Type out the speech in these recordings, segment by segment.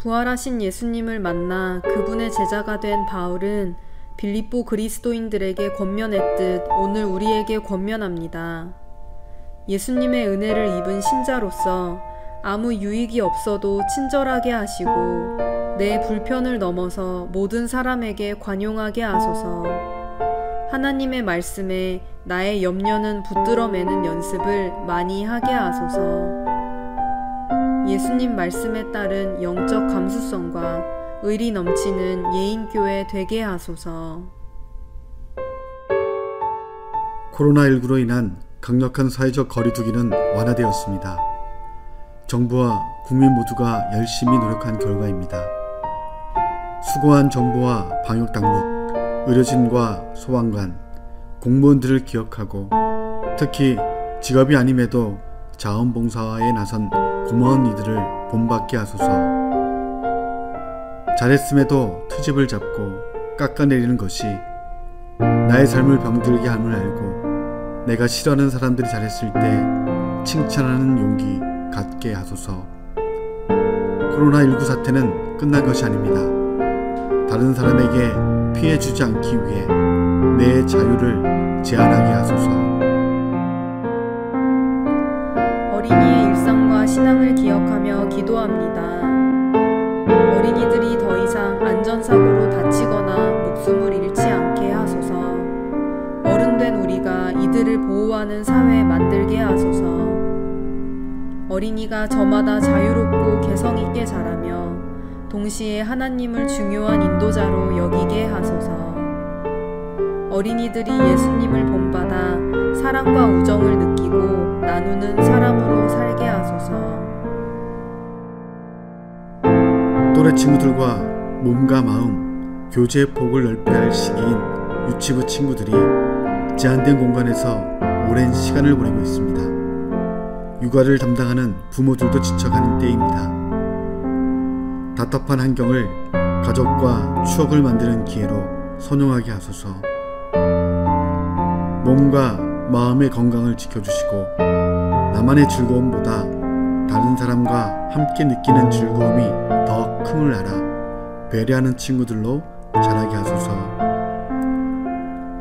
부활하신 예수님을 만나 그분의 제자가 된 바울은 빌립보 그리스도인들에게 권면했듯 오늘 우리에게 권면합니다. 예수님의 은혜를 입은 신자로서 아무 유익이 없어도 친절하게 하시고 내 불편을 넘어서 모든 사람에게 관용하게 하소서. 하나님의 말씀에 나의 염려는 붙들어 매는 연습을 많이 하게 하소서. 예수님 말씀에 따른 영적 감수성과 의리 넘치는 예인교회 되게 하소서. 코로나19로 인한 강력한 사회적 거리두기는 완화되었습니다. 정부와 국민 모두가 열심히 노력한 결과입니다. 수고한 정부와 방역당국, 의료진과 소방관, 공무원들을 기억하고 특히 직업이 아님에도 자원봉사에 나선 고마운 이들을 본받게 하소서. 잘했음에도 트집을 잡고 깎아내리는 것이 나의 삶을 병들게 함을 알고 내가 싫어하는 사람들이 잘했을 때 칭찬하는 용기 갖게 하소서. 코로나19 사태는 끝난 것이 아닙니다. 다른 사람에게 피해 주지 않기 위해 내 자유를 제한하게 하소서. 어린이의 일상과 신앙을 기억하며 기도합니다. 어린이들이 더 이상 안전사고로 다치거나 목숨을 잃지 않게 하소서. 어른된 우리가 이들을 보호하는 사회 만들게 하소서. 어린이가 저마다 자유롭고 개성있게 자라며 동시에 하나님을 중요한 인도자로 여기게 하소서. 어린이들이 예수님을 본받아 사랑과 우정을 느끼고 나누는 사람으로 살게 하소서. 또래 친구들과 몸과 마음, 교제의 폭을 넓혀야 할 시기인 유치부 친구들이 제한된 공간에서 오랜 시간을 보내고 있습니다. 육아를 담당하는 부모들도 지쳐가는 때입니다. 답답한 환경을 가족과 추억을 만드는 기회로 선용하게 하소서. 몸과 마음의 건강을 지켜주시고 나만의 즐거움보다 다른 사람과 함께 느끼는 즐거움이 더 큼을 알아 배려하는 친구들로 자라게 하소서.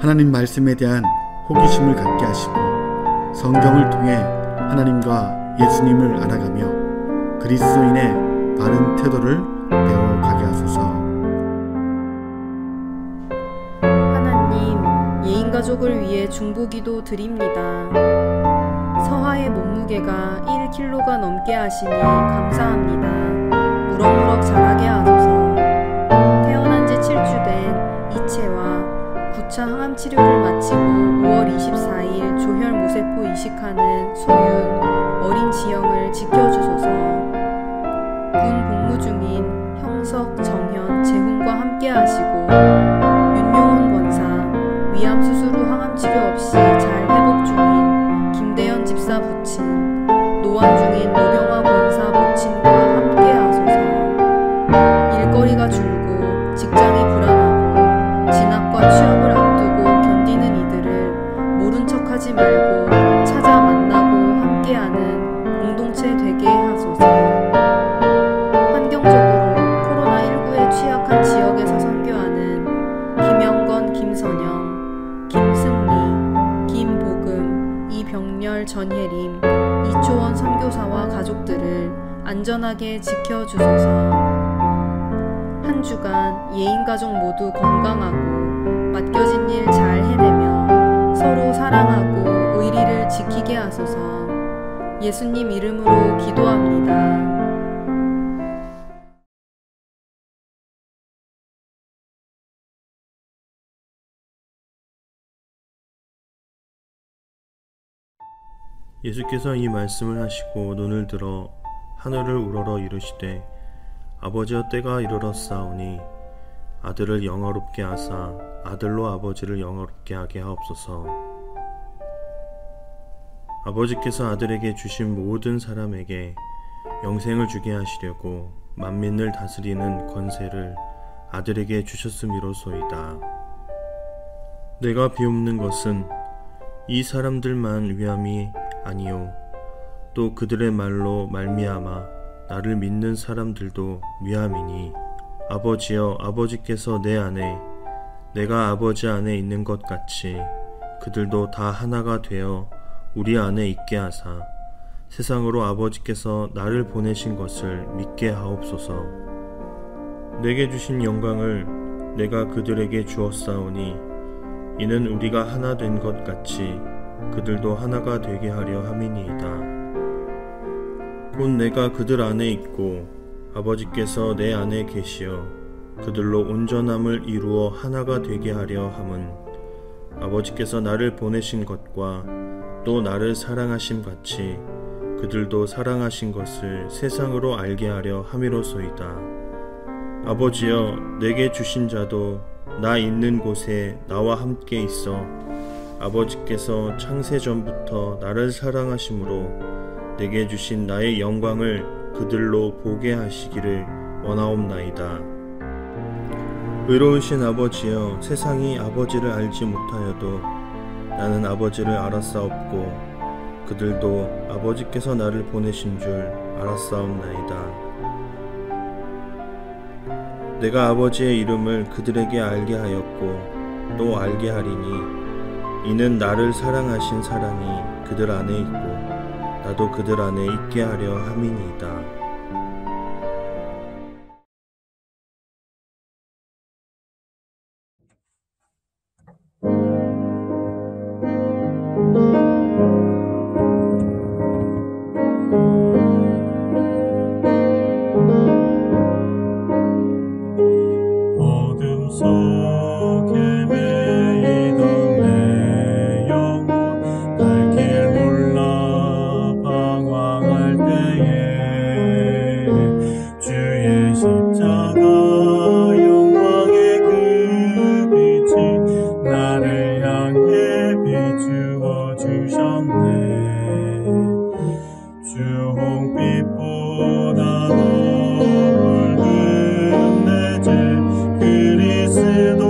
하나님 말씀에 대한 호기심을 갖게 하시고 성경을 통해 하나님과 예수님을 알아가며 그리스도인의 바른 태도를 배워가게 하소서. 하나님, 예인가족을 위해 중보기도 드립니다. 서하의 몸무게가 1kg가 넘게 하시니 감사합니다. 무럭무럭 자라게 하소서. 태어난 지 7주 된 이채와 9차 항암 치료를 마치고 5월 24일 조혈 모세포 이식하는 소윤, 어린 지영을 지켜주소서. 군 복무 중인 형석, 정현, 재훈과 함께 하시고 윤용훈 권사, 위암 수술 후 항암 치료 없이 잘 회복 중인 김대현 집사 부친, 노안 중인 노병화 권사 부친과 함께 하소서. 일거리가 줄고 직장이 불안하고 진학과 취업을 앞두고 견디는 이들을 모른 척하지 말고 찾아 만나고 함께하는 공동체 되게 하소서. 환경적으로 코로나19에 취약한 지역에서 선교하는 김영건, 김선영, 김승리, 김복음, 이병렬, 전혜림, 이초원 선교사와 가족들을 안전하게 지켜주소서. 한 주간 예인가족 모두 건강하고 맡겨진 일 잘 해내며 서로 사랑하고 의리를 지키게 하소서. 예수님 이름으로 기도합니다. 예수께서 이 말씀을 하시고 눈을 들어 하늘을 우러러 이르시되 아버지여 때가 이르렀사오니 아들을 영화롭게 하사 아들로 아버지를 영화롭게 하게 하옵소서. 아버지께서 아들에게 주신 모든 사람에게 영생을 주게 하시려고 만민을 다스리는 권세를 아들에게 주셨음이로소이다. 내가 비옵는 것은 이 사람들만 위함이 아니요 또 그들의 말로 말미암아 나를 믿는 사람들도 미함이니 아버지여 아버지께서 내 안에 내가 아버지 안에 있는 것 같이 그들도 다 하나가 되어 우리 안에 있게 하사 세상으로 아버지께서 나를 보내신 것을 믿게 하옵소서. 내게 주신 영광을 내가 그들에게 주었사오니 이는 우리가 하나 된 것 같이 그들도 하나가 되게 하려 함이니이다. 곧 내가 그들 안에 있고 아버지께서 내 안에 계시어 그들로 온전함을 이루어 하나가 되게 하려 함은 아버지께서 나를 보내신 것과 또 나를 사랑하심 같이 그들도 사랑하신 것을 세상으로 알게 하려 함이로소이다. 아버지여 내게 주신 자도 나 있는 곳에 나와 함께 있어 아버지께서 창세전부터 나를 사랑하심으로 내게 주신 나의 영광을 그들로 보게 하시기를 원하옵나이다. 의로우신 아버지여 세상이 아버지를 알지 못하여도 나는 아버지를 알았사옵고 그들도 아버지께서 나를 보내신 줄 알았사옵나이다. 내가 아버지의 이름을 그들에게 알게 하였고 또 알게 하리니 이는 나를 사랑하신 사랑이 그들 안에 있고 나도 그들 안에 있게 하려 함이니이다. 주홍빛보다도 붉은 내 죄 그리스도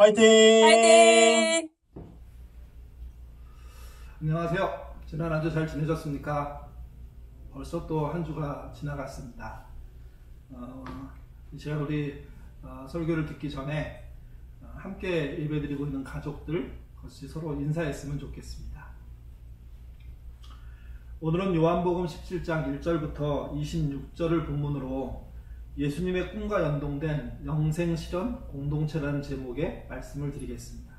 화이팅! 화이팅! 안녕하세요. 지난 한 주 잘 지내셨습니까? 벌써 또 한 주가 지나갔습니다. 이제 우리 설교를 듣기 전에 함께 예배드리고 있는 가족들 같이 서로 인사했으면 좋겠습니다. 오늘은 요한복음 17장 1절부터 26절을 본문으로 예수님의 꿈과 연동된 영생실현 공동체라는 제목의 말씀을 드리겠습니다.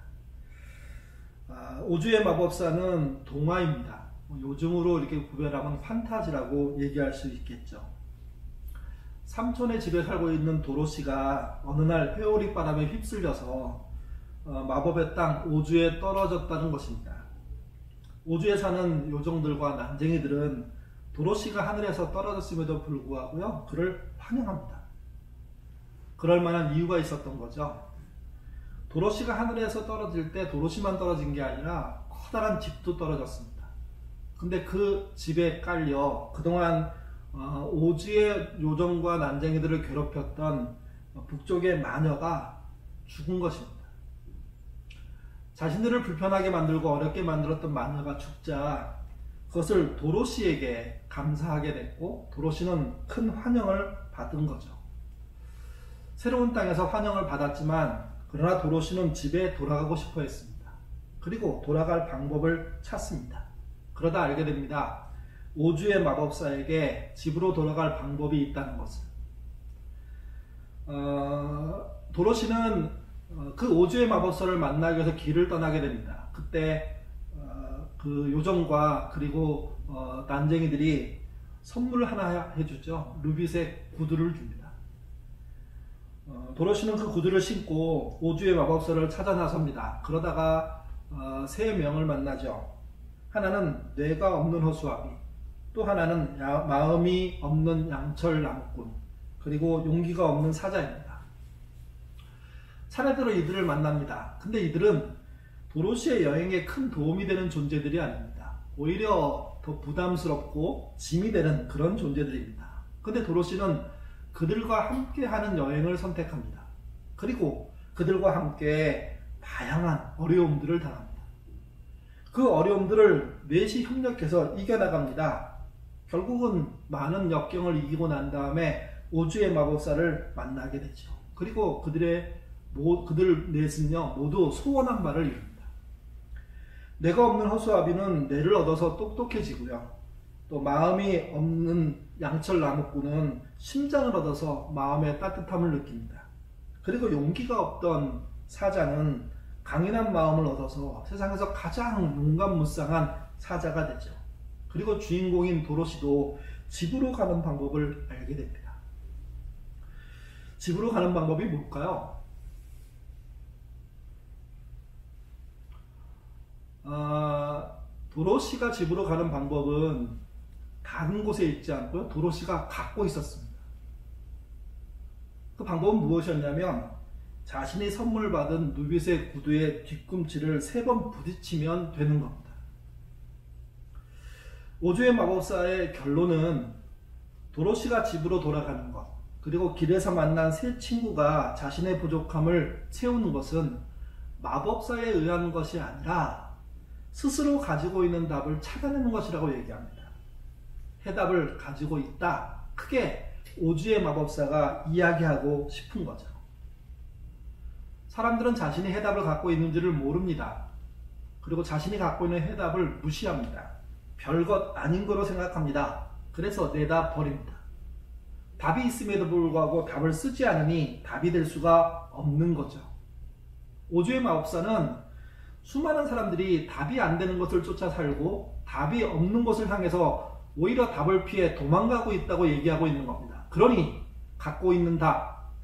오주의 마법사는 동화입니다. 요즘으로 이렇게 구별하면 판타지라고 얘기할 수 있겠죠. 삼촌의 집에 살고 있는 도로시가 어느 날 회오리 바람에 휩쓸려서 마법의 땅 오주에 떨어졌다는 것입니다. 오주에 사는 요정들과 난쟁이들은 도로시가 하늘에서 떨어졌음에도 불구하고요, 그를 환영합니다. 그럴 만한 이유가 있었던 거죠. 도로시가 하늘에서 떨어질 때 도로시만 떨어진 게 아니라 커다란 집도 떨어졌습니다. 근데 그 집에 깔려 그동안 오주의 요정과 난쟁이들을 괴롭혔던 북쪽의 마녀가 죽은 것입니다. 자신들을 불편하게 만들고 어렵게 만들었던 마녀가 죽자 그것을 도로시에게 감사하게 됐고, 도로시는 큰 환영을 받은 거죠. 새로운 땅에서 환영을 받았지만 그러나 도로시는 집에 돌아가고 싶어 했습니다. 그리고 돌아갈 방법을 찾습니다. 그러다 알게 됩니다. 오주의 마법사에게 집으로 돌아갈 방법이 있다는 것을. 도로시는 그 오주의 마법사를 만나기 위해서 길을 떠나게 됩니다. 그때 그 요정과 그리고 난쟁이들이 선물을 하나 해주죠. 루비색 구두를 줍니다. 도로시는 그 구두를 신고 오주의 마법사를 찾아 나섭니다. 그러다가 세 명을 만나죠. 하나는 뇌가 없는 허수아비, 또 하나는 마음이 없는 양철 나무꾼, 그리고 용기가 없는 사자입니다. 차례대로 이들을 만납니다. 근데 이들은 도로시의 여행에 큰 도움이 되는 존재들이 아닙니다. 오히려 더 부담스럽고 짐이 되는 그런 존재들입니다. 근데 도로시는 그들과 함께하는 여행을 선택합니다. 그리고 그들과 함께 다양한 어려움들을 당합니다. 그 어려움들을 넷이 협력해서 이겨나갑니다. 결국은 많은 역경을 이기고 난 다음에 오주의 마법사를 만나게 되죠. 그리고 그들 넷은요, 모두 소원한 바를 이룹니다. 뇌가 없는 허수아비는 뇌를 얻어서 똑똑해지고요. 또 마음이 없는 양철 나무꾼은 심장을 얻어서 마음의 따뜻함을 느낍니다. 그리고 용기가 없던 사자는 강인한 마음을 얻어서 세상에서 가장 용감무쌍한 사자가 되죠. 그리고 주인공인 도로시도 집으로 가는 방법을 알게 됩니다. 집으로 가는 방법이 뭘까요? 도로시가 집으로 가는 방법은 다른 곳에 있지 않고요, 도로시가 갖고 있었습니다. 그 방법은 무엇이었냐면 자신이 선물 받은 누빗의 구두의 뒤꿈치를 3번 부딪히면 되는 겁니다. 오주의 마법사의 결론은 도로시가 집으로 돌아가는 것, 그리고 길에서 만난 새 친구가 자신의 부족함을 채우는 것은 마법사에 의한 것이 아니라 스스로 가지고 있는 답을 찾아내는 것이라고 얘기합니다. 해답을 가지고 있다. 크게 오주의 마법사가 이야기하고 싶은 거죠. 사람들은 자신이 해답을 갖고 있는지를 모릅니다. 그리고 자신이 갖고 있는 해답을 무시합니다. 별것 아닌 거로 생각합니다. 그래서 내다 버립니다. 답이 있음에도 불구하고 답을 쓰지 않으니 답이 될 수가 없는 거죠. 오주의 마법사는 수많은 사람들이 답이 안 되는 것을 쫓아 살고 답이 없는 것을 향해서 오히려 답을 피해 도망가고 있다고 얘기하고 있는 겁니다. 그러니 갖고 있는 답,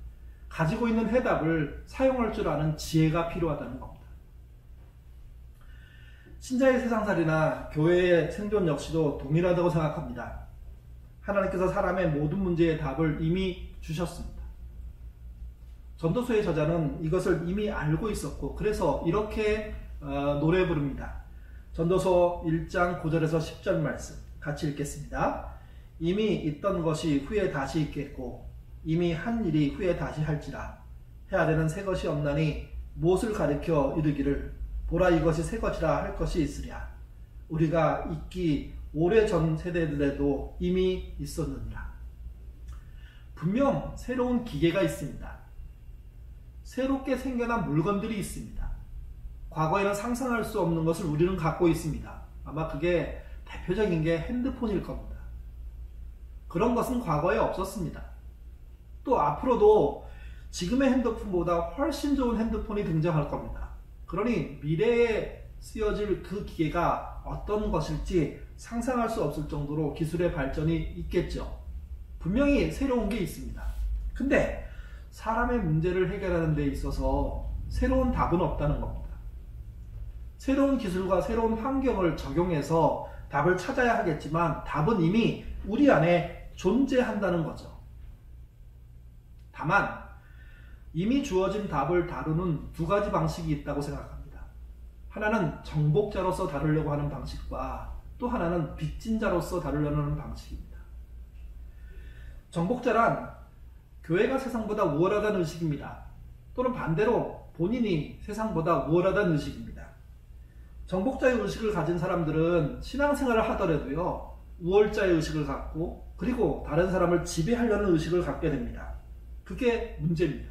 가지고 있는 해답을 사용할 줄 아는 지혜가 필요하다는 겁니다. 신자의 세상살이나 교회의 생존 역시도 동일하다고 생각합니다. 하나님께서 사람의 모든 문제의 답을 이미 주셨습니다. 전도서의 저자는 이것을 이미 알고 있었고, 그래서 이렇게 노래 부릅니다. 전도서 1장 9절에서 10절 말씀 같이 읽겠습니다. 이미 있던 것이 후에 다시 있겠고 이미 한 일이 후에 다시 할지라 해야 되는 새 것이 없나니 무엇을 가리켜 이르기를 보라 이것이 새 것이라 할 것이 있으랴. 우리가 있기 오래전 세대들에도 이미 있었느니라. 분명 새로운 기계가 있습니다. 새롭게 생겨난 물건들이 있습니다. 과거에는 상상할 수 없는 것을 우리는 갖고 있습니다. 아마 그게 대표적인 게 핸드폰일 겁니다. 그런 것은 과거에 없었습니다. 또 앞으로도 지금의 핸드폰보다 훨씬 좋은 핸드폰이 등장할 겁니다. 그러니 미래에 쓰여질 그 기계가 어떤 것일지 상상할 수 없을 정도로 기술의 발전이 있겠죠. 분명히 새로운 게 있습니다. 근데 사람의 문제를 해결하는 데 있어서 새로운 답은 없다는 겁니다. 새로운 기술과 새로운 환경을 적용해서 답을 찾아야 하겠지만 답은 이미 우리 안에 존재한다는 거죠. 다만 이미 주어진 답을 다루는 두 가지 방식이 있다고 생각합니다. 하나는 정복자로서 다루려고 하는 방식과 또 하나는 빚진 자로서 다루려는 하는 방식입니다. 정복자란 교회가 세상보다 우월하다는 의식입니다. 또는 반대로 본인이 세상보다 우월하다는 의식입니다. 정복자의 의식을 가진 사람들은 신앙생활을 하더라도요, 우월자의 의식을 갖고 그리고 다른 사람을 지배하려는 의식을 갖게 됩니다. 그게 문제입니다.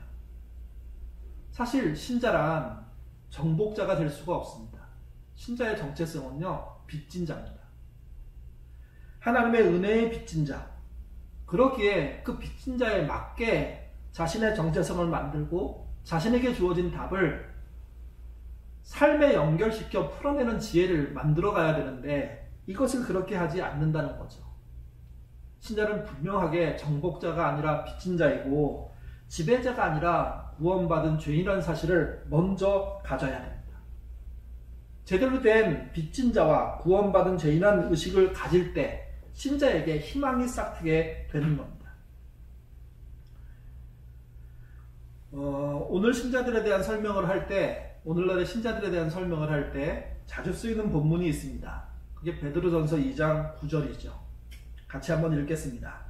사실 신자란 정복자가 될 수가 없습니다. 신자의 정체성은요, 빚진 자입니다. 하나님의 은혜의 빚진 자. 그렇기에 그 빚진 자에 맞게 자신의 정체성을 만들고 자신에게 주어진 답을 삶에 연결시켜 풀어내는 지혜를 만들어 가야 되는데 이것을 그렇게 하지 않는다는 거죠. 신자는 분명하게 정복자가 아니라 빚진 자이고 지배자가 아니라 구원받은 죄인이라는 사실을 먼저 가져야 됩니다. 제대로 된 빚진 자와 구원받은 죄인이라는 의식을 가질 때 신자에게 희망이 싹트게 되는 겁니다. 오늘날의 신자들에 대한 설명을 할 때 자주 쓰이는 본문이 있습니다. 그게 베드로전서 2장 9절이죠. 같이 한번 읽겠습니다.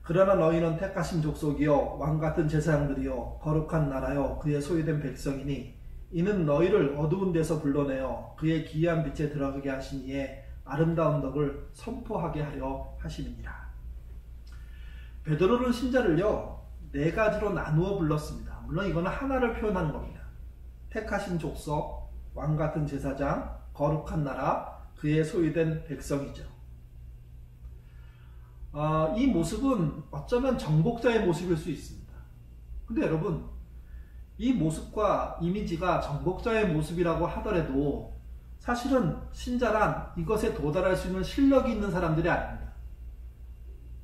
그러나 너희는 택하신 족속이요 왕같은 제사장들이요 거룩한 나라요 그의 소유된 백성이니 이는 너희를 어두운 데서 불러내어 그의 기이한 빛에 들어가게 하신 이에 아름다운 덕을 선포하게 하려 하시느니라. 베드로는 신자를요 4가지로 나누어 불렀습니다. 물론 이거는 하나를 표현하는 겁니다. 택하신 족속, 왕같은 제사장, 거룩한 나라, 그의 소유된 백성이죠. 이 모습은 어쩌면 정복자의 모습일 수 있습니다. 근데 여러분, 이 모습과 이미지가 정복자의 모습이라고 하더라도 사실은 신자란 이것에 도달할 수 있는 실력이 있는 사람들이 아닙니다.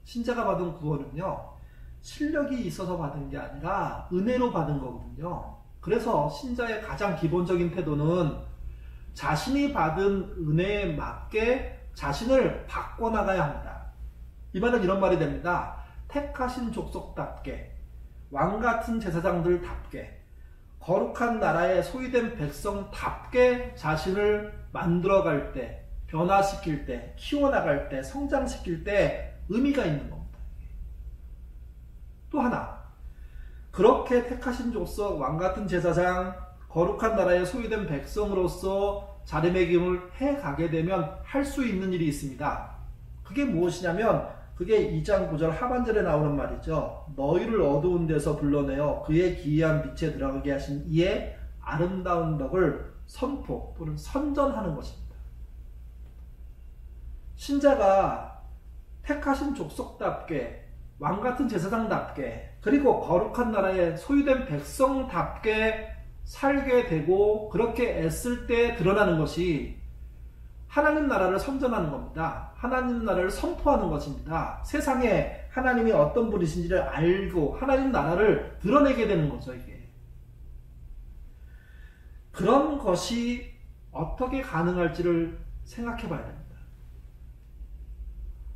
신자가 받은 구원은요, 실력이 있어서 받은 게 아니라 은혜로 받은 거거든요. 그래서 신자의 가장 기본적인 태도는 자신이 받은 은혜에 맞게 자신을 바꿔나가야 합니다. 이 말은 이런 말이 됩니다. 택하신 족속답게, 왕같은 제사장들답게, 거룩한 나라에 소유된 백성답게 자신을 만들어갈 때, 변화시킬 때, 키워나갈 때, 성장시킬 때 의미가 있는 겁니다. 또 하나, 그렇게 택하신 족속, 왕같은 제사장, 거룩한 나라에 소유된 백성으로서 자리매김을 해가게 되면 할 수 있는 일이 있습니다. 그게 무엇이냐면 그게 2장 9절 하반절에 나오는 말이죠. 너희를 어두운 데서 불러내어 그의 기이한 빛에 들어가게 하신 이의 아름다운 덕을 선포 또는 선전하는 것입니다. 신자가 택하신 족속답게, 왕같은 제사장답게, 그리고 거룩한 나라에 소유된 백성답게 살게 되고 그렇게 애쓸 때 드러나는 것이 하나님 나라를 선전하는 겁니다. 하나님 나라를 선포하는 것입니다. 세상에 하나님이 어떤 분이신지를 알고 하나님 나라를 드러내게 되는 거죠, 이게. 그런 것이 어떻게 가능할지를 생각해 봐야 됩니다.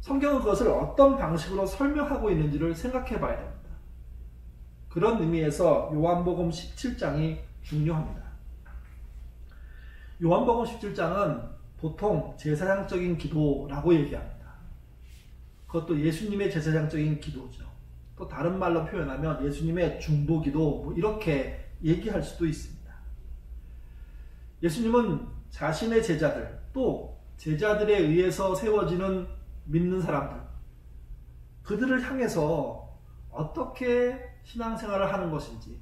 성경은 그것을 어떤 방식으로 설명하고 있는지를 생각해 봐야 됩니다. 그런 의미에서 요한복음 17장이 중요합니다. 요한복음 17장은 보통 제사장적인 기도라고 얘기합니다. 그것도 예수님의 제사장적인 기도죠. 또 다른 말로 표현하면 예수님의 중보기도 이렇게 얘기할 수도 있습니다. 예수님은 자신의 제자들, 또 제자들에 의해서 세워지는 믿는 사람들, 그들을 향해서 어떻게 신앙생활을 하는 것인지,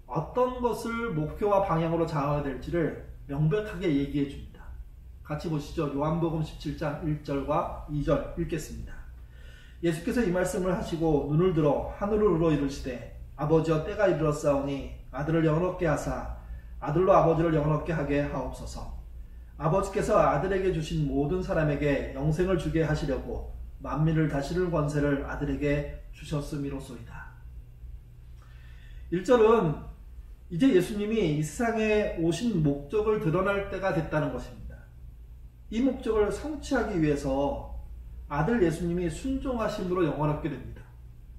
어떤 것을 목표와 방향으로 잡아야 될지를 명백하게 얘기해 줍니다. 같이 보시죠. 요한복음 17장 1절과 2절 읽겠습니다. 예수께서 이 말씀을 하시고 눈을 들어 하늘을 우러 이르시되 아버지여 때가 이르렀사오니 아들을 영원롭게 하사 아들로 아버지를 영원롭게 하게 하옵소서. 아버지께서 아들에게 주신 모든 사람에게 영생을 주게 하시려고 만민을 다스릴 권세를 아들에게 주셨음이로소이다. 1절은 이제 예수님이 이 세상에 오신 목적을 드러날 때가 됐다는 것입니다. 이 목적을 성취하기 위해서 아들 예수님이 순종하심으로 영원하게 됩니다.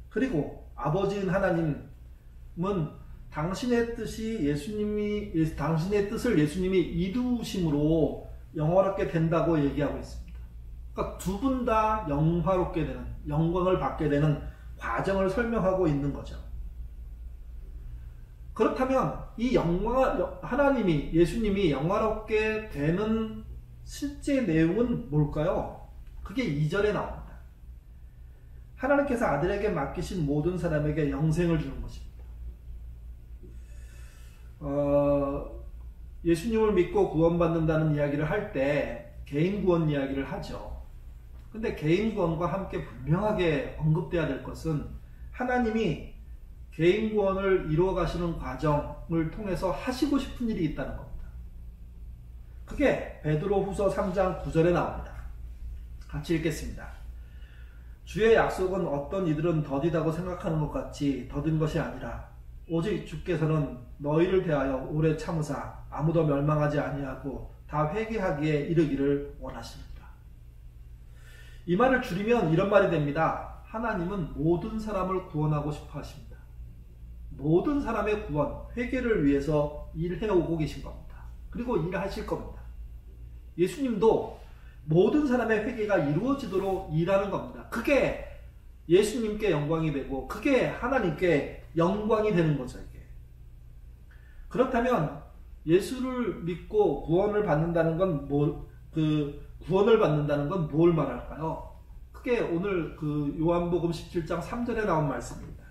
그리고 아버지인 하나님은 당신의 뜻을 예수님이 이루심으로 영원하게 된다고 얘기하고 있습니다. 그러니까 두 분 다 영화롭게 되는, 영광을 받게 되는 과정을 설명하고 있는 거죠. 그렇다면 이 하나님이, 예수님이 영화롭게 되는 실제 내용은 뭘까요? 그게 2절에 나옵니다. 하나님께서 아들에게 맡기신 모든 사람에게 영생을 주는 것입니다. 예수님을 믿고 구원받는다는 이야기를 할 때 개인 구원 이야기를 하죠. 근데 개인 구원과 함께 분명하게 언급돼야 될 것은 하나님이 개인 구원을 이루어 가시는 과정을 통해서 하시고 싶은 일이 있다는 겁니다. 그게 베드로후서 3장 9절에 나옵니다. 같이 읽겠습니다. 주의 약속은 어떤 이들은 더디다고 생각하는 것 같이 더딘 것이 아니라 오직 주께서는 너희를 대하여 오래 참으사 아무도 멸망하지 아니하고 다 회개하기에 이르기를 원하십니다. 이 말을 줄이면 이런 말이 됩니다. 하나님은 모든 사람을 구원하고 싶어 하십니다. 모든 사람의 구원, 회개를 위해서 일해오고 계신 겁니다. 그리고 일하실 겁니다. 예수님도 모든 사람의 회개가 이루어지도록 일하는 겁니다. 그게 예수님께 영광이 되고 그게 하나님께 영광이 되는 거죠. 이게. 그렇다면 예수를 믿고 구원을 받는다는 건 구원을 받는다는 건 뭘 말할까요? 그게 오늘 요한복음 17장 3절에 나온 말씀입니다.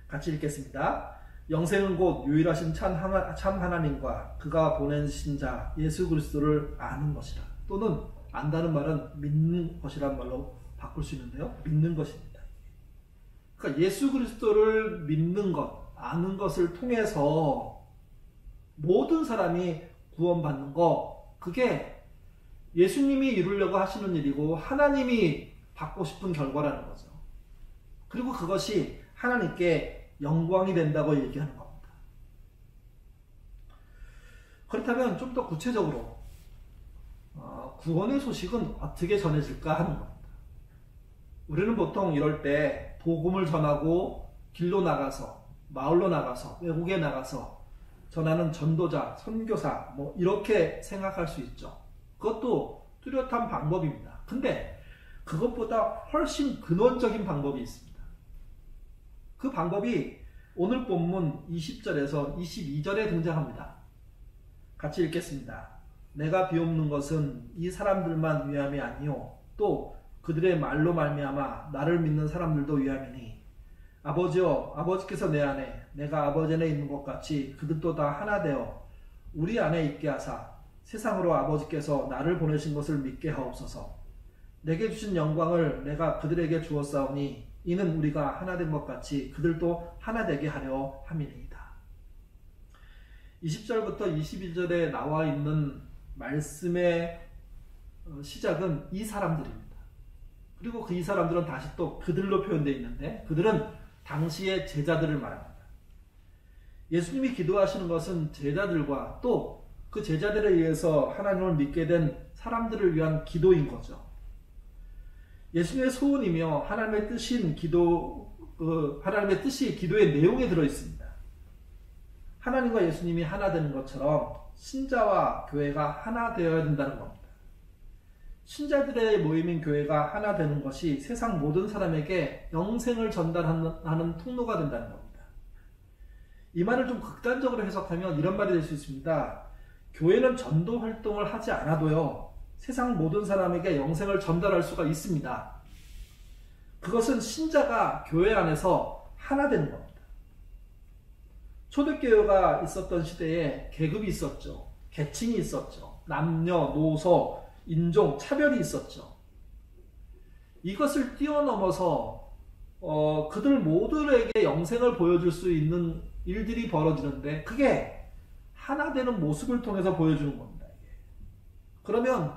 같이 읽겠습니다. 영생은 곧 유일하신 참 하나님과 그가 보내신 자 예수 그리스도를 아는 것이라. 또는 안다는 말은 믿는 것이란 말로 바꿀 수 있는데요. 믿는 것입니다. 그러니까 예수 그리스도를 믿는 것, 아는 것을 통해서 모든 사람이 구원받는 거, 그게 예수님이 이루려고 하시는 일이고 하나님이 받고 싶은 결과라는 거죠. 그리고 그것이 하나님께 영광이 된다고 얘기하는 겁니다. 그렇다면 좀 더 구체적으로 구원의 소식은 어떻게 전해질까 하는 겁니다. 우리는 보통 이럴 때 복음을 전하고 길로 나가서, 마을로 나가서, 외국에 나가서 전하는 전도자, 선교사 이렇게 생각할 수 있죠. 그것도 뚜렷한 방법입니다. 근데 그것보다 훨씬 근원적인 방법이 있습니다. 그 방법이 오늘 본문 20절에서 22절에 등장합니다. 같이 읽겠습니다. 내가 비옵는 것은 이 사람들만 위함이 아니요 또 그들의 말로 말미암아 나를 믿는 사람들도 위함이니 아버지여 아버지께서 내 안에 내가 아버지 안에 있는 것 같이 그들도 다 하나 되어 우리 안에 있게 하사 세상으로 아버지께서 나를 보내신 것을 믿게 하옵소서. 내게 주신 영광을 내가 그들에게 주었사오니 이는 우리가 하나 된 것 같이 그들도 하나 되게 하려 함이니이다. 20절부터 22절에 나와 있는 말씀의 시작은 이 사람들입니다. 그리고 그 이 사람들은 다시 또 그들로 표현되어 있는데 그들은 당시의 제자들을 말합니다. 예수님이 기도하시는 것은 제자들과 또 그 제자들에 의해서 하나님을 믿게 된 사람들을 위한 기도인 거죠. 예수님의 소원이며 하나님의 뜻이 기도의 내용에 들어 있습니다. 하나님과 예수님이 하나 되는 것처럼 신자와 교회가 하나 되어야 된다는 겁니다. 신자들의 모임인 교회가 하나 되는 것이 세상 모든 사람에게 영생을 전달하는 통로가 된다는 겁니다. 이 말을 좀 극단적으로 해석하면 이런 말이 될 수 있습니다. 교회는 전도 활동을 하지 않아도요, 세상 모든 사람에게 영생을 전달할 수가 있습니다. 그것은 신자가 교회 안에서 하나 되는 겁니다. 초대교회가 있었던 시대에 계급이 있었죠. 계층이 있었죠. 남녀, 노소, 인종, 차별이 있었죠. 이것을 뛰어넘어서 그들 모두에게 영생을 보여줄 수 있는 일들이 벌어지는데, 그게 하나 되는 모습을 통해서 보여주는 겁니다. 그러면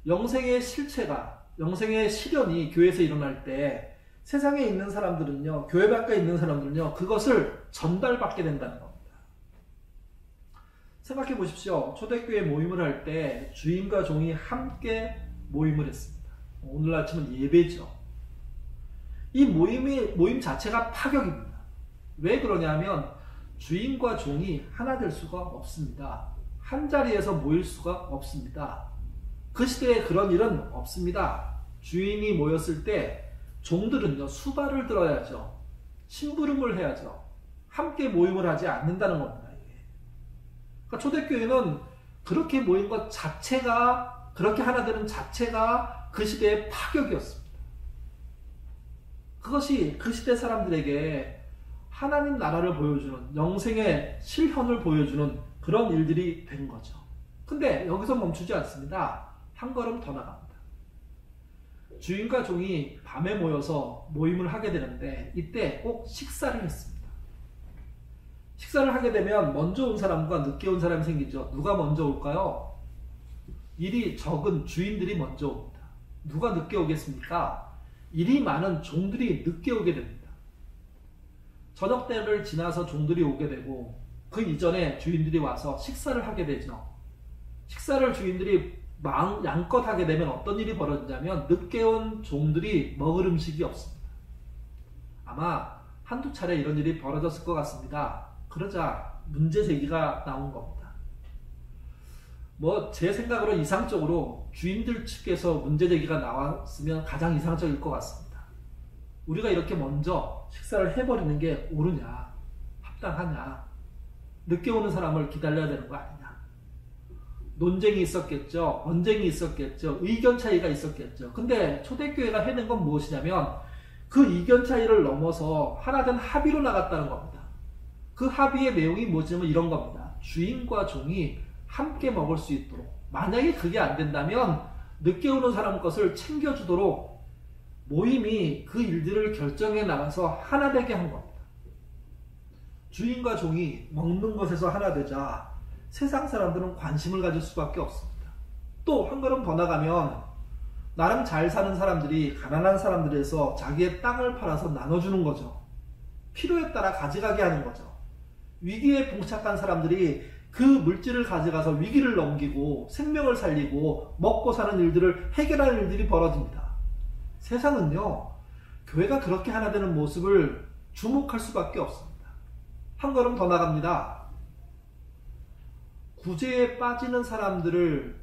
영생의 실체가, 영생의 실현이 교회에서 일어날 때 세상에 있는 사람들은요, 교회 밖에 있는 사람들은요, 그것을 전달받게 된다는 겁니다. 생각해 보십시오. 초대교회 모임을 할 때 주인과 종이 함께 모임을 했습니다. 오늘날 치면 예배죠. 이 모임 자체가 파격입니다. 왜 그러냐면 주인과 종이 하나 될 수가 없습니다. 한 자리에서 모일 수가 없습니다. 그 시대에 그런 일은 없습니다. 주인이 모였을 때 종들은요, 수발을 들어야죠. 심부름을 해야죠. 함께 모임을 하지 않는다는 겁니다. 그러니까 초대교회는 그렇게 모인 것 자체가, 그렇게 하나 되는 자체가 그 시대의 파격이었습니다. 그것이 그 시대 사람들에게 하나님 나라를 보여주는, 영생의 실현을 보여주는 그런 일들이 된 거죠. 근데 여기서 멈추지 않습니다. 한 걸음 더 나갑니다. 주인과 종이 밤에 모여서 모임을 하게 되는데, 이때 꼭 식사를 했습니다. 식사를 하게 되면 먼저 온 사람과 늦게 온 사람이 생기죠. 누가 먼저 올까요? 일이 적은 주인들이 먼저 옵니다. 누가 늦게 오겠습니까? 일이 많은 종들이 늦게 오게 됩니다. 저녁 때를 지나서 종들이 오게 되고, 그 이전에 주인들이 와서 식사를 하게 되죠. 식사를 주인들이 양껏 하게 되면 어떤 일이 벌어지냐면, 늦게 온 종들이 먹을 음식이 없습니다. 아마 한두 차례 이런 일이 벌어졌을 것 같습니다. 그러자 문제 제기가 나온 겁니다. 제 생각으로 이상적으로 주인들 측에서 문제 제기가 나왔으면 가장 이상적일 것 같습니다. 우리가 이렇게 먼저 식사를 해버리는 게 옳으냐, 합당하냐, 늦게 오는 사람을 기다려야 되는 거 아니냐. 논쟁이 있었겠죠. 언쟁이 있었겠죠. 의견 차이가 있었겠죠. 근데 초대교회가 해낸 건 무엇이냐면, 그 의견 차이를 넘어서 하나된 합의로 나갔다는 겁니다. 그 합의의 내용이 뭐냐면 이런 겁니다. 주인과 종이 함께 먹을 수 있도록, 만약에 그게 안 된다면 늦게 오는 사람 것을 챙겨주도록 모임이 그 일들을 결정해 나가서 하나 되게 한 겁니다. 주인과 종이 먹는 것에서 하나 되자 세상 사람들은 관심을 가질 수밖에 없습니다. 또 한 걸음 더 나가면, 나름 잘 사는 사람들이 가난한 사람들에서 자기의 땅을 팔아서 나눠주는 거죠. 필요에 따라 가져가게 하는 거죠. 위기에 봉착한 사람들이 그 물질을 가져가서 위기를 넘기고 생명을 살리고 먹고 사는 일들을 해결하는 일들이 벌어집니다. 세상은요, 교회가 그렇게 하나 되는 모습을 주목할 수밖에 없습니다. 한 걸음 더 나갑니다. 구제에 빠지는 사람들을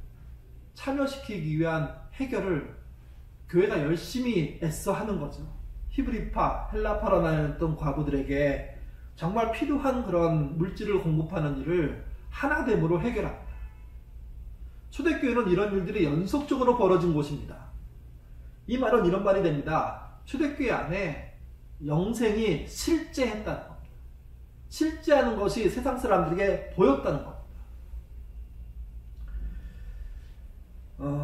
참여시키기 위한 해결을 교회가 열심히 애써 하는 거죠. 히브리파, 헬라파로 나뉘었던 과부들에게 정말 필요한 그런 물질을 공급하는 일을 하나됨으로 해결합니다. 초대교회는 이런 일들이 연속적으로 벌어진 곳입니다. 이 말은 이런 말이 됩니다. 초대교회 안에 영생이 실제했다는 겁니다. 실제하는 것이 세상 사람들에게 보였다는 겁니다.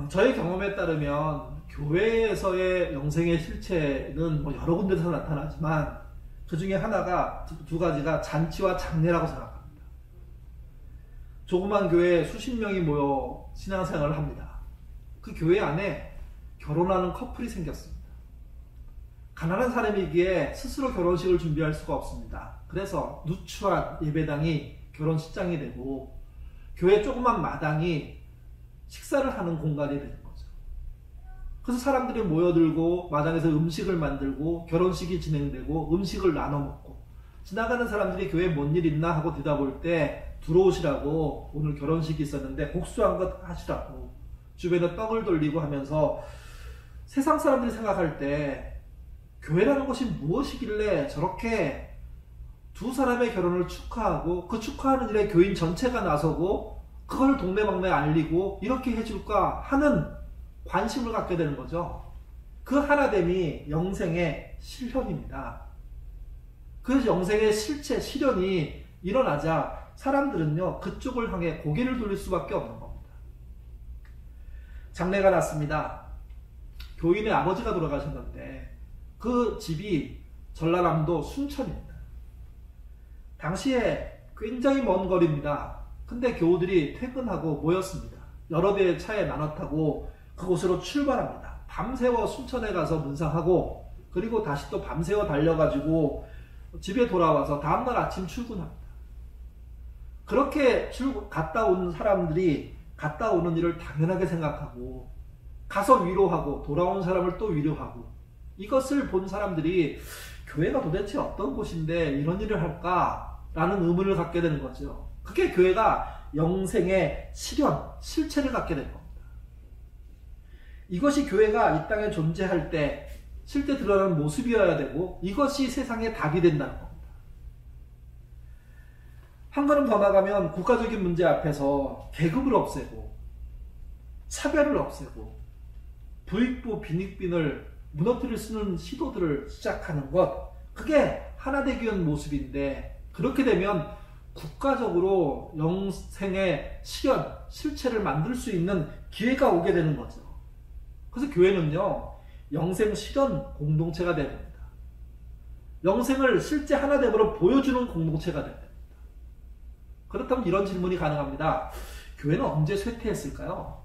저의 경험에 따르면 교회에서의 영생의 실체는 여러 군데서 나타나지만, 그 중에 하나가, 두 가지가 잔치와 장례라고 생각합니다. 조그만 교회에 수십 명이 모여 신앙생활을 합니다. 그 교회 안에 결혼하는 커플이 생겼습니다. 가난한 사람이기에 스스로 결혼식을 준비할 수가 없습니다. 그래서 누추한 예배당이 결혼식장이 되고, 교회 조그만 마당이 식사를 하는 공간이 되는 거죠. 그래서 사람들이 모여들고 마당에서 음식을 만들고 결혼식이 진행되고 음식을 나눠 먹고, 지나가는 사람들이 교회에 뭔 일 있나 하고 들여다볼 때 들어오시라고, 오늘 결혼식이 있었는데 국수 한 것 하시라고 주변에 떡을 돌리고 하면서, 세상 사람들이 생각할 때 교회라는 것이 무엇이길래 저렇게 두 사람의 결혼을 축하하고 그 축하하는 일에 교인 전체가 나서고 그걸 동네방네에 알리고 이렇게 해줄까 하는 관심을 갖게 되는 거죠. 그 하나됨이 영생의 실현입니다. 그 영생의 실체, 실현이 일어나자 사람들은요, 그쪽을 향해 고개를 돌릴 수밖에 없는 겁니다. 장례가 났습니다. 교인의 아버지가 돌아가셨는데 그 집이 전라남도 순천입니다. 당시에 굉장히 먼 거리입니다. 근데 교우들이 퇴근하고 모였습니다. 여러 대의 차에 나눠 타고 그곳으로 출발합니다. 밤새워 순천에 가서 문상하고 그리고 다시 또 밤새워 달려가지고 집에 돌아와서 다음날 아침 출근합니다. 그렇게 갔다 온 사람들이 갔다 오는 일을 당연하게 생각하고 가서 위로하고 돌아온 사람을 또 위로하고, 이것을 본 사람들이 교회가 도대체 어떤 곳인데 이런 일을 할까라는 의문을 갖게 되는 거죠. 그게 교회가 영생의 실현, 실체를 갖게 된 겁니다. 이것이 교회가 이 땅에 존재할 때 실제 드러나는 모습이어야 되고, 이것이 세상의 답이 된다는 겁니다. 한 걸음 더 나가면 국가적인 문제 앞에서 계급을 없애고 차별을 없애고 부익부 빈익빈을 무너뜨릴 쓰는 시도들을 시작하는 것, 그게 하나되기 위한 모습인데, 그렇게 되면 국가적으로 영생의 실현, 실체를 만들 수 있는 기회가 오게 되는 거죠. 그래서 교회는요, 영생 실현 공동체가 되야 됩니다. 영생을 실제 하나됨으로 보여주는 공동체가 되야 됩니다. 그렇다면 이런 질문이 가능합니다. 교회는 언제 쇠퇴했을까요?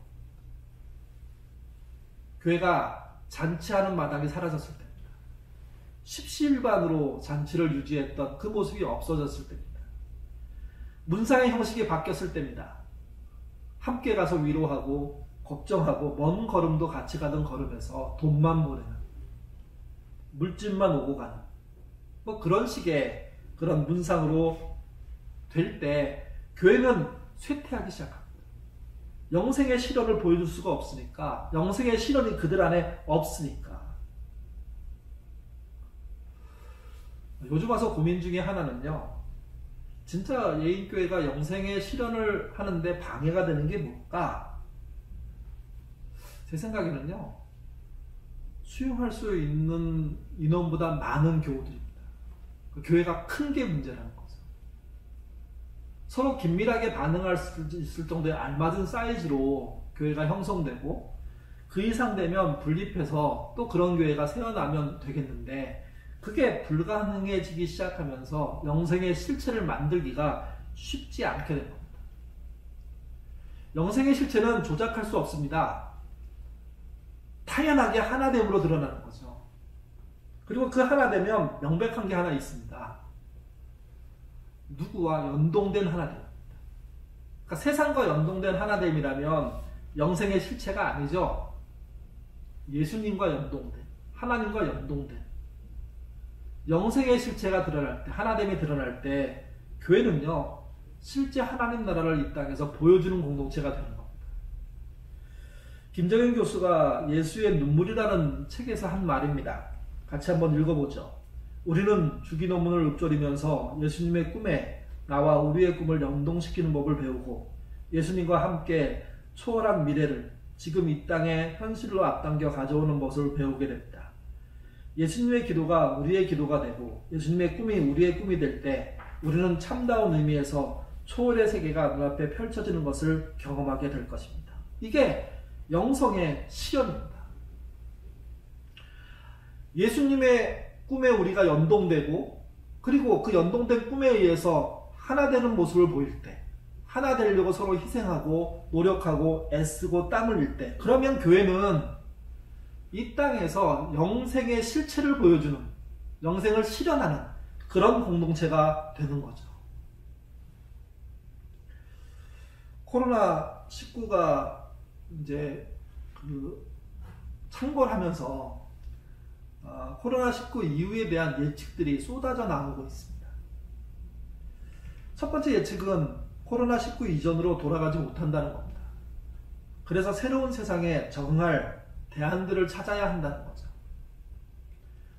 교회가 잔치하는 마당이 사라졌을 때입니다. 십시일반으로 잔치를 유지했던 그 모습이 없어졌을 때입니다. 문상의 형식이 바뀌었을 때입니다. 함께 가서 위로하고 걱정하고 먼 걸음도 같이 가던 걸음에서 돈만 보내는, 물질만 오고 가는, 뭐 그런 식의 그런 문상으로 될 때 교회는 쇠퇴하기 시작합니다. 영생의 실현을 보여줄 수가 없으니까, 영생의 실현이 그들 안에 없으니까. 요즘 와서 고민 중에 하나는요, 진짜 예인교회가 영생의 실현을 하는데 방해가 되는 게 뭘까? 제 생각에는요, 수용할 수 있는 인원보다 많은 교우들입니다. 그 교회가 큰 게 문제라는 거죠. 서로 긴밀하게 반응할 수 있을 정도의 알맞은 사이즈로 교회가 형성되고, 그 이상 되면 분립해서 또 그런 교회가 새어나면 되겠는데, 그게 불가능해지기 시작하면서 영생의 실체를 만들기가 쉽지 않게 된 겁니다. 영생의 실체는 조작할 수 없습니다. 타연하게 하나됨으로 드러나는 거죠. 그리고 그 하나되면 명백한 게 하나 있습니다. 누구와 연동된 하나됨입니다. 그러니까 세상과 연동된 하나됨이라면 영생의 실체가 아니죠. 예수님과 연동된, 하나님과 연동된 영생의 실체가 드러날 때, 하나됨이 드러날 때 교회는요, 실제 하나님 나라를 이 땅에서 보여주는 공동체가 되는 겁니다. 김정현 교수가 예수의 눈물이라는 책에서 한 말입니다. 같이 한번 읽어보죠. 우리는 주기도문을 읊조리면서 예수님의 꿈에 나와 우리의 꿈을 연동시키는 법을 배우고, 예수님과 함께 초월한 미래를 지금 이 땅에 현실로 앞당겨 가져오는 것을 배우게 됩니다. 예수님의 기도가 우리의 기도가 되고 예수님의 꿈이 우리의 꿈이 될 때 우리는 참다운 의미에서 초월의 세계가 눈앞에 펼쳐지는 것을 경험하게 될 것입니다. 이게 영성의 실현입니다. 예수님의 꿈에 우리가 연동되고, 그리고 그 연동된 꿈에 의해서 하나 되는 모습을 보일 때, 하나 되려고 서로 희생하고 노력하고 애쓰고 땀을 흘릴 때, 그러면 교회는 이 땅에서 영생의 실체를 보여주는, 영생을 실현하는 그런 공동체가 되는 거죠. 코로나19가 이제 창궐하면서 코로나19 이후에 대한 예측들이 쏟아져 나오고 있습니다. 첫 번째 예측은 코로나19 이전으로 돌아가지 못한다는 겁니다. 그래서 새로운 세상에 적응할 대안들을 찾아야 한다는 거죠.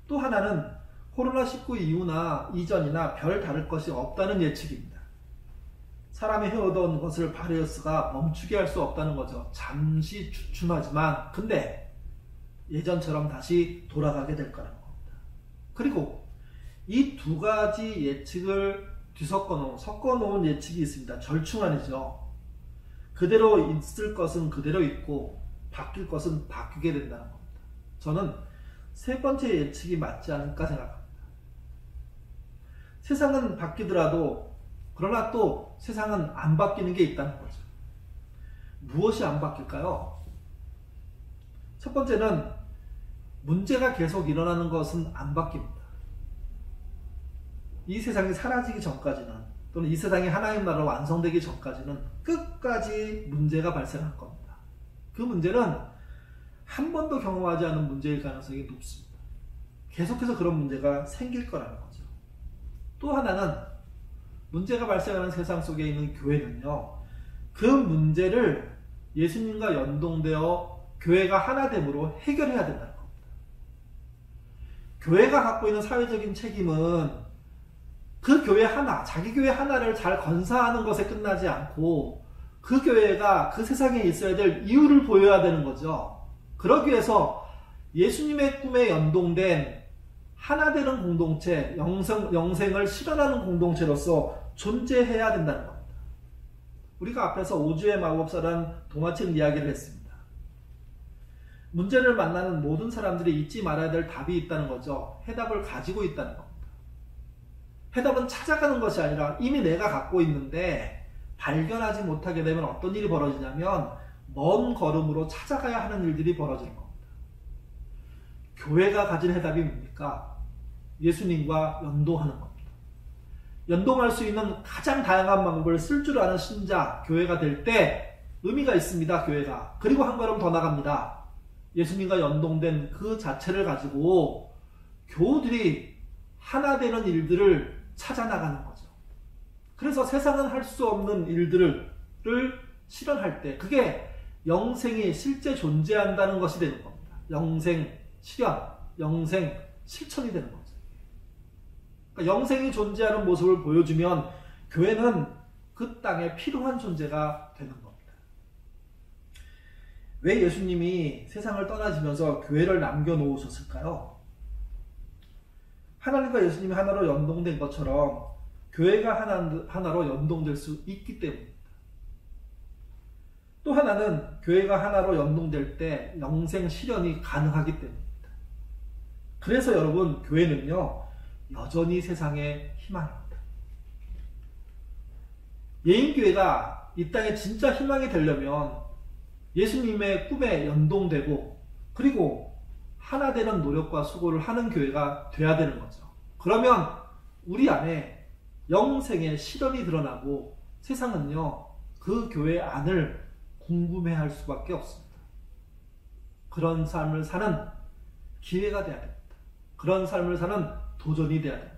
또 하나는 코로나19 이후나 이전이나 별 다를 것이 없다는 예측입니다. 사람이 해오던 것을 바리우스가 멈추게 할 수 없다는 거죠. 잠시 주춤하지만 근데 예전처럼 다시 돌아가게 될 거라는 겁니다. 그리고 이 두 가지 예측을 섞어 놓은 예측이 있습니다. 절충안이죠. 그대로 있을 것은 그대로 있고 바뀔 것은 바뀌게 된다는 겁니다. 저는 세 번째 예측이 맞지 않을까 생각합니다. 세상은 바뀌더라도 그러나 또 세상은 안 바뀌는 게 있다는 거죠. 무엇이 안 바뀔까요? 첫 번째는 문제가 계속 일어나는 것은 안 바뀝니다. 이 세상이 사라지기 전까지는 또는 이 세상이 하나님 나라로 완성되기 전까지는 끝까지 문제가 발생할 겁니다. 그 문제는 한 번도 경험하지 않은 문제일 가능성이 높습니다. 계속해서 그런 문제가 생길 거라는 거죠. 또 하나는 문제가 발생하는 세상 속에 있는 교회는요, 그 문제를 예수님과 연동되어 교회가 하나됨으로 해결해야 된다는 겁니다. 교회가 갖고 있는 사회적인 책임은 그 교회 하나, 자기 교회 하나를 잘 건사하는 것에 끝나지 않고 그 교회가 그 세상에 있어야 될 이유를 보여야 되는 거죠. 그러기 위해서 예수님의 꿈에 연동된 하나 되는 공동체, 영생을 실현하는 공동체로서 존재해야 된다는 겁니다. 우리가 앞에서 오주의 마법사라는 동화책 이야기를 했습니다. 문제를 만나는 모든 사람들이 잊지 말아야 될 답이 있다는 거죠. 해답을 가지고 있다는 겁니다. 해답은 찾아가는 것이 아니라 이미 내가 갖고 있는데 발견하지 못하게 되면 어떤 일이 벌어지냐면 먼 걸음으로 찾아가야 하는 일들이 벌어지는 겁니다. 교회가 가진 해답이 뭡니까? 예수님과 연동하는 겁니다. 연동할 수 있는 가장 다양한 방법을 쓸 줄 아는 신자, 교회가 될 때 의미가 있습니다. 교회가. 그리고 한 걸음 더 나갑니다. 예수님과 연동된 그 자체를 가지고 교우들이 하나 되는 일들을 찾아나가는 거죠. 그래서 세상은 할 수 없는 일들을 실현할 때 그게 영생이 실제 존재한다는 것이 되는 겁니다. 영생 실현, 영생 실천이 되는 거죠. 그러니까 영생이 존재하는 모습을 보여주면 교회는 그 땅에 필요한 존재가 되는 겁니다. 왜 예수님이 세상을 떠나시면서 교회를 남겨놓으셨을까요? 하나님과 예수님이 하나로 연동된 것처럼 교회가 하나로 연동될 수 있기 때문입니다. 또 하나는 교회가 하나로 연동될 때 영생 실현이 가능하기 때문입니다. 그래서 여러분, 교회는요 여전히 세상의 희망입니다. 예인교회가 이 땅에 진짜 희망이 되려면 예수님의 꿈에 연동되고 그리고 하나 되는 노력과 수고를 하는 교회가 돼야 되는 거죠. 그러면 우리 안에 영생의 실현이 드러나고 세상은요 그 교회 안을 궁금해할 수밖에 없습니다. 그런 삶을 사는 기회가 돼야 됩니다. 그런 삶을 사는 도전이 돼야 됩니다.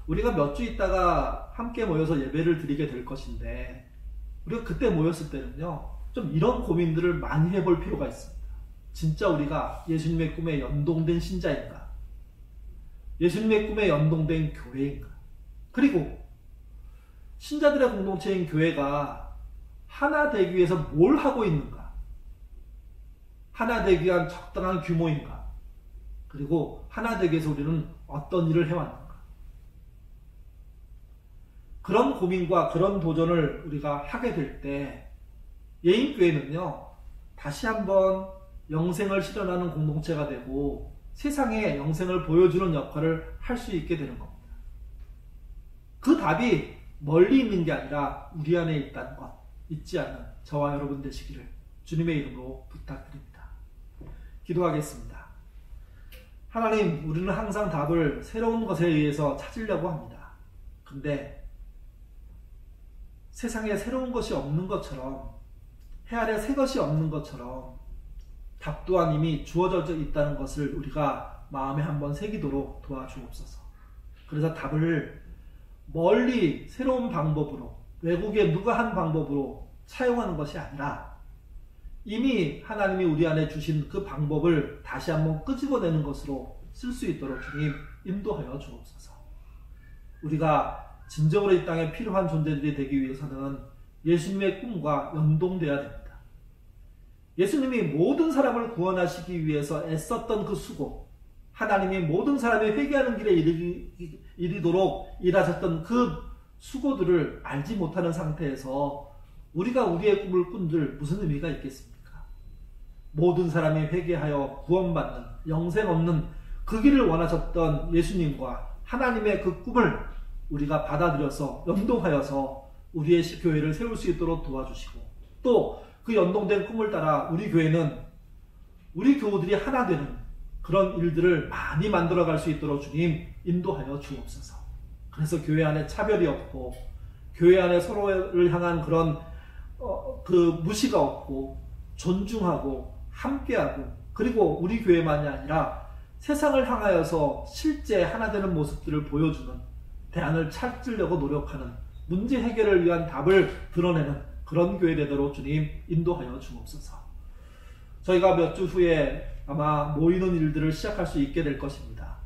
우리가 몇 주 있다가 함께 모여서 예배를 드리게 될 것인데 우리가 그때 모였을 때는요 좀 이런 고민들을 많이 해볼 필요가 있습니다. 진짜 우리가 예수님의 꿈에 연동된 신자인가? 예수님의 꿈에 연동된 교회인가? 그리고 신자들의 공동체인 교회가 하나 되기 위해서 뭘 하고 있는가? 하나 되기 위한 적당한 규모인가? 그리고 하나 되기 위해서 우리는 어떤 일을 해왔는가? 그런 고민과 그런 도전을 우리가 하게 될 때 예인교회는요 다시 한번 영생을 실현하는 공동체가 되고 세상에 영생을 보여주는 역할을 할 수 있게 되는 겁니다. 그 답이 멀리 있는 게 아니라 우리 안에 있다는 것 잊지 않는 저와 여러분 되시기를 주님의 이름으로 부탁드립니다. 기도하겠습니다. 하나님, 우리는 항상 답을 새로운 것에 의해서 찾으려고 합니다. 근데 세상에 새로운 것이 없는 것처럼 해 아래 새 것이 없는 것처럼 답 또한 이미 주어져 있다는 것을 우리가 마음에 한번 새기도록 도와주옵소서. 그래서 답을 멀리 새로운 방법으로 외국의 누가 한 방법으로 차용하는 것이 아니라 이미 하나님이 우리 안에 주신 그 방법을 다시 한번 끄집어내는 것으로 쓸 수 있도록 주님 인도하여 주옵소서. 우리가 진정으로 이 땅에 필요한 존재들이 되기 위해서는 예수님의 꿈과 연동돼야 됩니다. 예수님이 모든 사람을 구원하시기 위해서 애썼던 그 수고, 하나님이 모든 사람이 회개하는 길에 이르도록 일하셨던 그 수고들을 알지 못하는 상태에서 우리가 우리의 꿈을 꾼들 무슨 의미가 있겠습니까? 모든 사람이 회개하여 구원받는 영생 얻는 그 길을 원하셨던 예수님과 하나님의 그 꿈을 우리가 받아들여서 연동하여서 우리의 교회를 세울 수 있도록 도와주시고, 또 그 연동된 꿈을 따라 우리 교회는 우리 교우들이 하나 되는 그런 일들을 많이 만들어갈 수 있도록 주님 인도하여 주옵소서. 그래서 교회 안에 차별이 없고, 교회 안에 서로를 향한 그런 그 무시가 없고, 존중하고 함께하고, 그리고 우리 교회만이 아니라 세상을 향하여서 실제 하나 되는 모습들을 보여주는, 대안을 찾으려고 노력하는, 문제 해결을 위한 답을 드러내는 그런 교회 되도록 주님 인도하여 주옵소서. 저희가 몇 주 후에 아마 모이는 일들을 시작할 수 있게 될 것입니다.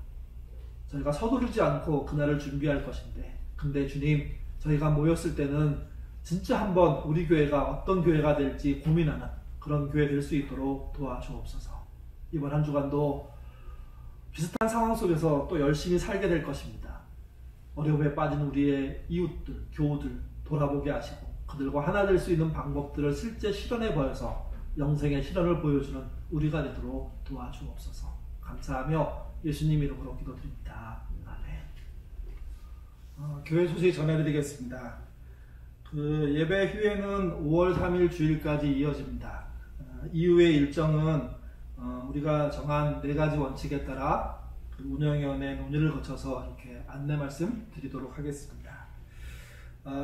저희가 서두르지 않고 그날을 준비할 것인데, 근데 주님, 저희가 모였을 때는 진짜 한번 우리 교회가 어떤 교회가 될지 고민하는 그런 교회 될 수 있도록 도와주옵소서. 이번 한 주간도 비슷한 상황 속에서 또 열심히 살게 될 것입니다. 어려움에 빠진 우리의 이웃들, 교우들 돌아보게 하시고, 그들과 하나 될 수 있는 방법들을 실제 실현해 보여서 영생의 실현을 보여주는 우리가 되도록 도와주옵소서. 감사하며 예수님 이름으로 기도드립니다. 아멘. 교회 소식 전해드리겠습니다. 그 예배 후에는 5월 3일 주일까지 이어집니다. 이후의 일정은 우리가 정한 4가지 원칙에 따라 그 운영위원회 논의를 거쳐서 이렇게 안내 말씀 드리도록 하겠습니다.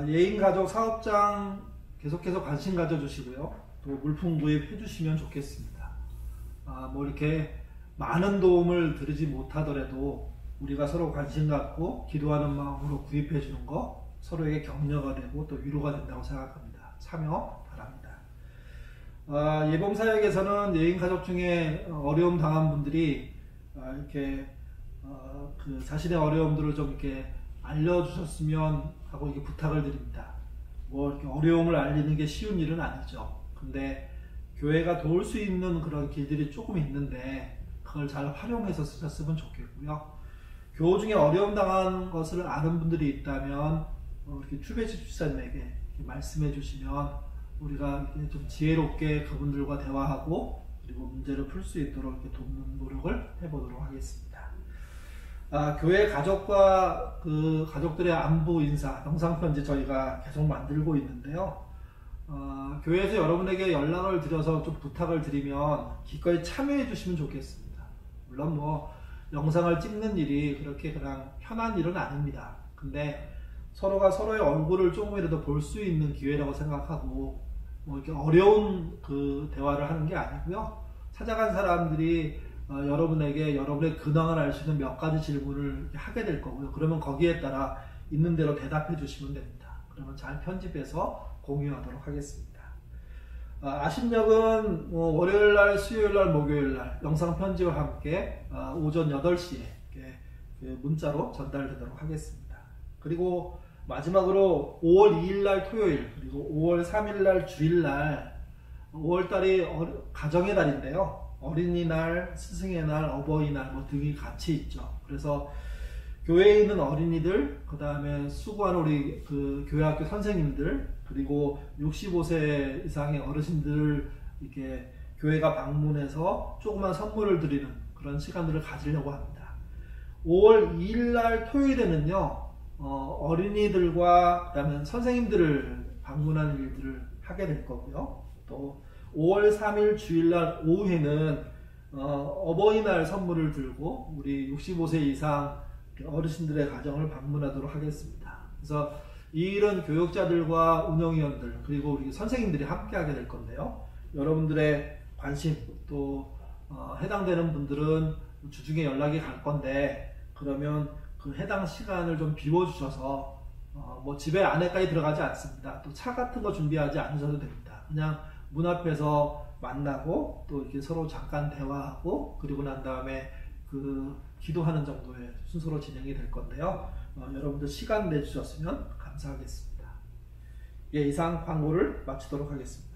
예인가족 사업장 계속해서 관심 가져주시고요. 또 물품 구입해 주시면 좋겠습니다. 뭐 이렇게 많은 도움을 드리지 못하더라도 우리가 서로 관심 갖고 기도하는 마음으로 구입해 주는 거 서로에게 격려가 되고 또 위로가 된다고 생각합니다. 참여 바랍니다. 예봉사역에서는 예인가족 중에 어려움 당한 분들이 이렇게 그 자신의 어려움들을 좀 이렇게 알려주셨으면 하고 이렇게 부탁을 드립니다. 뭐 이렇게 어려움을 알리는 게 쉬운 일은 아니죠. 근데 교회가 도울 수 있는 그런 길들이 조금 있는데 그걸 잘 활용해서 쓰셨으면 좋겠고요. 교우 중에 어려움 당한 것을 아는 분들이 있다면 이렇게 추배지 집사님에게 말씀해 주시면 우리가 이렇게 좀 지혜롭게 그분들과 대화하고 그리고 문제를 풀 수 있도록 이렇게 돕는 노력을 해보도록 하겠습니다. 교회 가족과 그 가족들의 안부 인사 영상편지 저희가 계속 만들고 있는데요. 교회에서 여러분에게 연락을 드려서 좀 부탁을 드리면 기꺼이 참여해 주시면 좋겠습니다. 물론 뭐 영상을 찍는 일이 그렇게 그냥 편한 일은 아닙니다. 근데 서로가 서로의 얼굴을 조금이라도 볼 수 있는 기회라고 생각하고 뭐 이렇게 어려운 그 대화를 하는 게 아니고요. 찾아간 사람들이 여러분에게 여러분의 근황을 알 수 있는 몇 가지 질문을 하게 될 거고요. 그러면 거기에 따라 있는 대로 대답해 주시면 됩니다. 그러면 잘 편집해서 공유하도록 하겠습니다. 아신역은 월요일날, 수요일날, 목요일날 영상 편지와 함께 오전 8시에 문자로 전달되도록 하겠습니다. 그리고 마지막으로 5월 2일날 토요일 그리고 5월 3일날 주일날 5월달이 가정의 달인데요. 어린이날, 스승의 날, 어버이날 뭐 등이 같이 있죠. 그래서 교회에 있는 어린이들, 그 다음에 수고하는 우리 그 교회학교 선생님들, 그리고 65세 이상의 어르신들 이렇게 교회가 방문해서 조그만 선물을 드리는 그런 시간들을 가지려고 합니다. 5월 2일날 토요일에는요, 어린이들과 그다음에 선생님들을 방문하는 일들을 하게 될 거고요. 또 5월 3일 주일날 오후에는 어버이날 선물을 들고 우리 65세 이상 어르신들의 가정을 방문하도록 하겠습니다. 그래서 이 일은 교육자들과 운영위원들 그리고 우리 선생님들이 함께 하게 될 건데요. 여러분들의 관심 또 해당되는 분들은 주중에 연락이 갈 건데 그러면 그 해당 시간을 좀 비워주셔서 뭐 집에 안에까지 들어가지 않습니다. 또 차 같은 거 준비하지 않으셔도 됩니다. 그냥 문 앞에서 만나고 또 이렇게 서로 잠깐 대화하고 그리고 난 다음에 그 기도하는 정도의 순서로 진행이 될 건데요. 여러분들 시간 내주셨으면 감사하겠습니다. 예, 이상 광고를 마치도록 하겠습니다.